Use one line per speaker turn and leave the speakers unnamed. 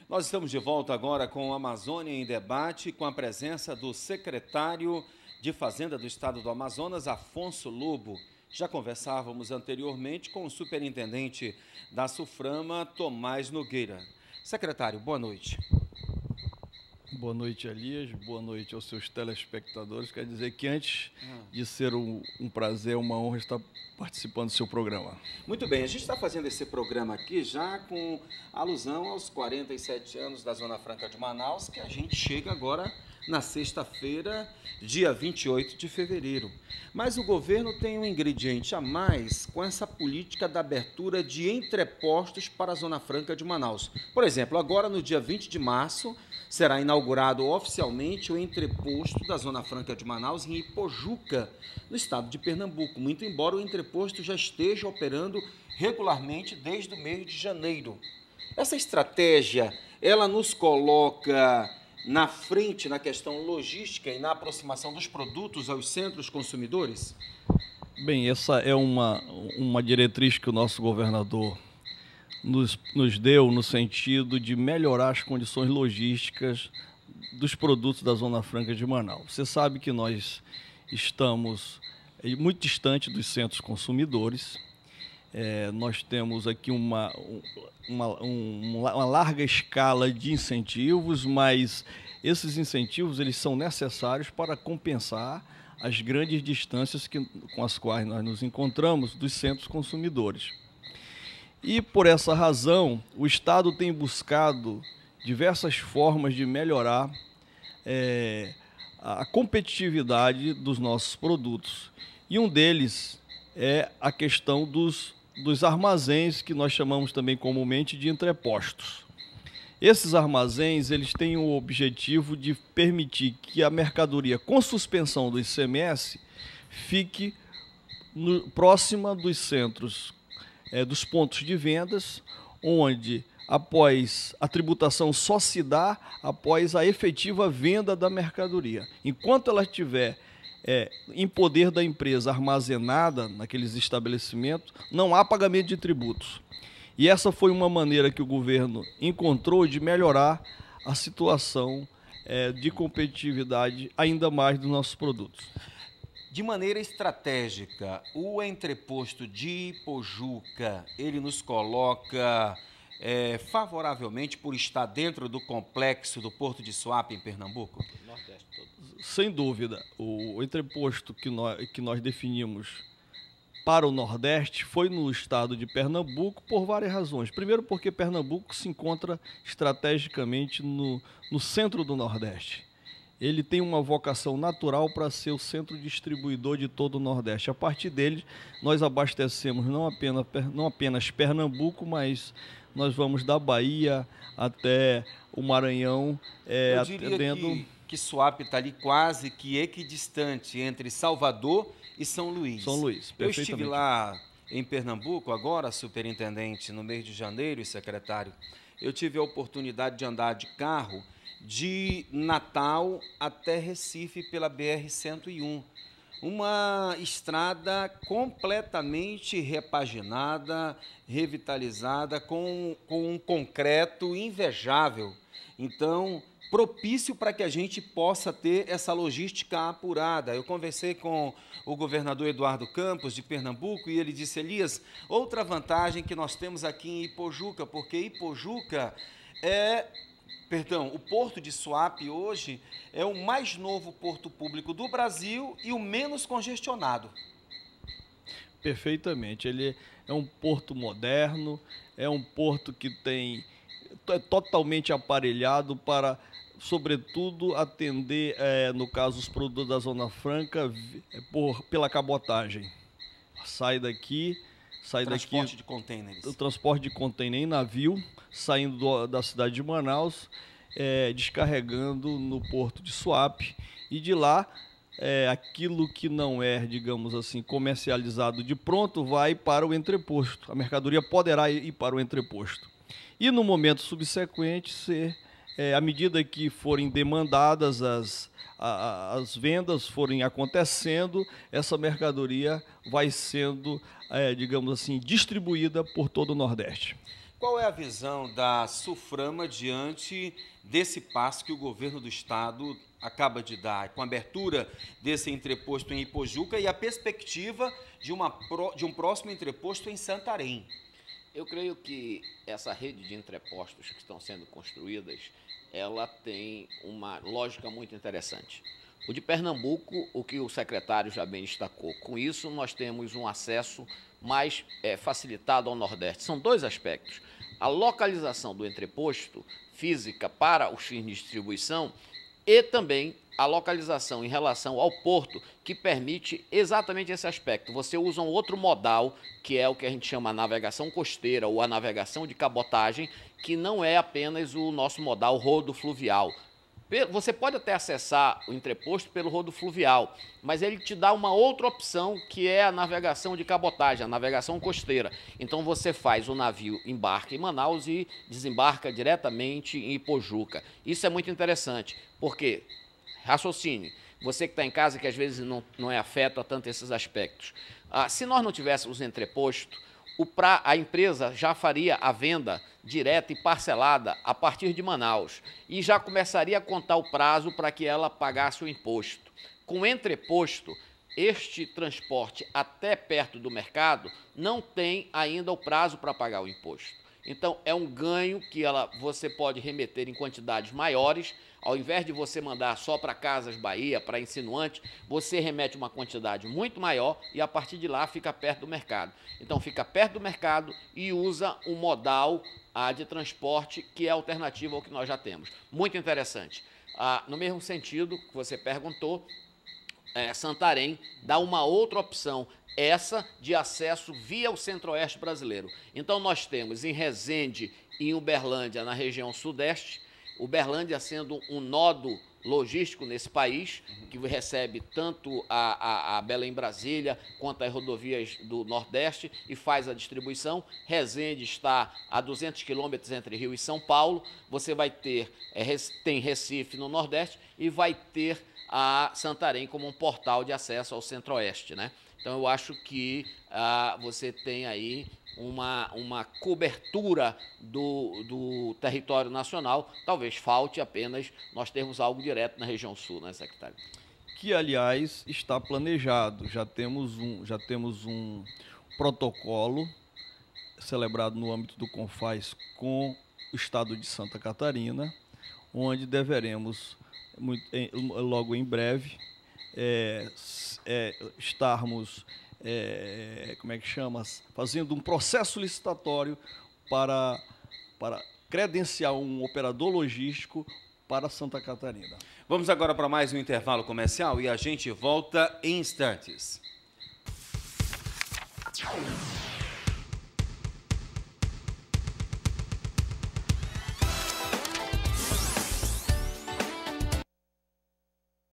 Nós estamos de volta agora com a Amazônia em Debate, com a presença do secretário de Fazenda do Estado do Amazonas, Afonso Lobo. Já conversávamos anteriormente com o superintendente da SUFRAMA, Tomás Nogueira. Secretário, boa noite.
Boa noite, Elias. Boa noite aos seus telespectadores. Quer dizer que antes de ser um prazer, uma honra estar participando do seu programa.
Muito bem, a gente está fazendo esse programa aqui já com alusão aos 47 anos da Zona Franca de Manaus, que a gente chega agora na sexta-feira, dia 28 de fevereiro. Mas o governo tem um ingrediente a mais com essa política da abertura de entrepostos para a Zona Franca de Manaus. Por exemplo, agora no dia 20 de março, será inaugurado oficialmente o entreposto da Zona Franca de Manaus em Ipojuca, no estado de Pernambuco, muito embora o entreposto já esteja operando regularmente desde o mês de janeiro. Essa estratégia, ela nos coloca na frente na questão logística e na aproximação dos produtos aos centros consumidores?
Bem, essa é uma diretriz que o nosso governador nos deu no sentido de melhorar as condições logísticas dos produtos da Zona Franca de Manaus. Você sabe que nós estamos muito distante dos centros consumidores. Nós temos aqui uma larga escala de incentivos, mas esses incentivos eles são necessários para compensar as grandes distâncias com as quais nós nos encontramos dos centros consumidores. E por essa razão, o Estado tem buscado diversas formas de melhorar a competitividade dos nossos produtos. E um deles é a questão dos armazéns, que nós chamamos também comumente de entrepostos. Esses armazéns eles têm o objetivo de permitir que a mercadoria com suspensão do ICMS fique próxima dos centros, dos pontos de vendas, onde após a tributação só se dá após a efetiva venda da mercadoria. Enquanto ela estiver em poder da empresa armazenada naqueles estabelecimentos, não há pagamento de tributos. E essa foi uma maneira que o governo encontrou de melhorar a situação de competitividade ainda mais dos nossos produtos.
De maneira estratégica, o entreposto de Ipojuca, ele nos coloca favoravelmente por estar dentro do complexo do Porto de Suape, em Pernambuco?
Nordeste todo. Sem dúvida. O entreposto que nós definimos para o Nordeste foi no estado de Pernambuco por várias razões. Primeiro, porque Pernambuco se encontra estrategicamente no centro do Nordeste. Ele tem uma vocação natural para ser o centro distribuidor de todo o Nordeste. A partir dele, nós abastecemos não apenas Pernambuco, mas nós vamos da Bahia até o Maranhão.
Eu diria que Suape está ali quase que equidistante entre Salvador e São Luís.
São Luís,
perfeitamente. Eu estive lá em Pernambuco, agora superintendente, no mês de janeiro e secretário. Eu tive a oportunidade de andar de carro de Natal até Recife pela BR-101. Uma estrada completamente repaginada, revitalizada, com um concreto invejável. Então, propício para que a gente possa ter essa logística apurada. Eu conversei com o governador Eduardo Campos, de Pernambuco, e ele disse: Elias, outra vantagem que nós temos aqui em Ipojuca, porque Ipojuca o Porto de Suape hoje é o mais novo porto público do Brasil e o menos congestionado.
Perfeitamente. Ele é um porto moderno, é um porto que é totalmente aparelhado para, sobretudo, atender, no caso, os produtos da Zona Franca pela cabotagem. Sai daqui...
Transporte de contêineres.
O transporte de contêiner em navio, saindo da cidade de Manaus, descarregando no Porto de Suape, e de lá aquilo que não é, digamos assim, comercializado de pronto vai para o entreposto. A mercadoria poderá ir para o entreposto. E no momento subsequente, à medida que forem demandadas as vendas forem acontecendo, essa mercadoria vai sendo, digamos assim, distribuída por todo o Nordeste.
Qual é a visão da Suframa diante desse passo que o governo do estado acaba de dar, com a abertura desse entreposto em Ipojuca e a perspectiva de um próximo entreposto em Santarém?
Eu creio que essa rede de entrepostos que estão sendo construídas, ela tem uma lógica muito interessante. O de Pernambuco, o que o secretário já bem destacou, com isso nós temos um acesso mais facilitado ao Nordeste. São dois aspectos. A localização do entreposto física para os fins de distribuição e também a localização em relação ao porto, que permite exatamente esse aspecto. Você usa um outro modal, que é o que a gente chama a navegação costeira ou a navegação de cabotagem, que não é apenas o nosso modal rodo fluvial. Você pode até acessar o entreposto pelo rodo fluvial, mas ele te dá uma outra opção, que é a navegação de cabotagem, a navegação costeira. Então você faz o navio, embarca em Manaus e desembarca diretamente em Ipojuca. Isso é muito interessante, porque, raciocine, você que está em casa, que às vezes não é afeto a tanto esses aspectos. Se nós não tivéssemos entreposto, a empresa já faria a venda direta e parcelada a partir de Manaus e já começaria a contar o prazo para que ela pagasse o imposto. Com entreposto, este transporte até perto do mercado não tem ainda o prazo para pagar o imposto. Então, é um ganho que você pode remeter em quantidades maiores. Ao invés de você mandar só para Casas Bahia, para Insinuante, você remete uma quantidade muito maior e, a partir de lá, fica perto do mercado. Então, fica perto do mercado e usa um modal de transporte que é alternativo ao que nós já temos. Muito interessante. No mesmo sentido que você perguntou, Santarém dá uma outra opção, essa de acesso via o Centro-Oeste brasileiro. Então, nós temos em Resende e em Uberlândia, na região sudeste, Uberlândia sendo um nodo logístico nesse país, que recebe tanto a Belém-Brasília quanto as rodovias do Nordeste e faz a distribuição. Resende está a 200 quilômetros entre Rio e São Paulo. Você vai tem Recife no Nordeste e vai ter a Santarém como um portal de acesso ao Centro-Oeste, né? Então, eu acho que você tem aí uma cobertura do território nacional. Talvez falte apenas nós termos algo direto na região sul, né, secretário?
Que, aliás, está planejado. Já temos um protocolo celebrado no âmbito do CONFAS com o estado de Santa Catarina, onde deveremos, logo em breve, estarmos, como é que chama? Fazendo um processo licitatório para credenciar um operador logístico para Santa Catarina.
Vamos agora para mais um intervalo comercial e a gente volta em instantes.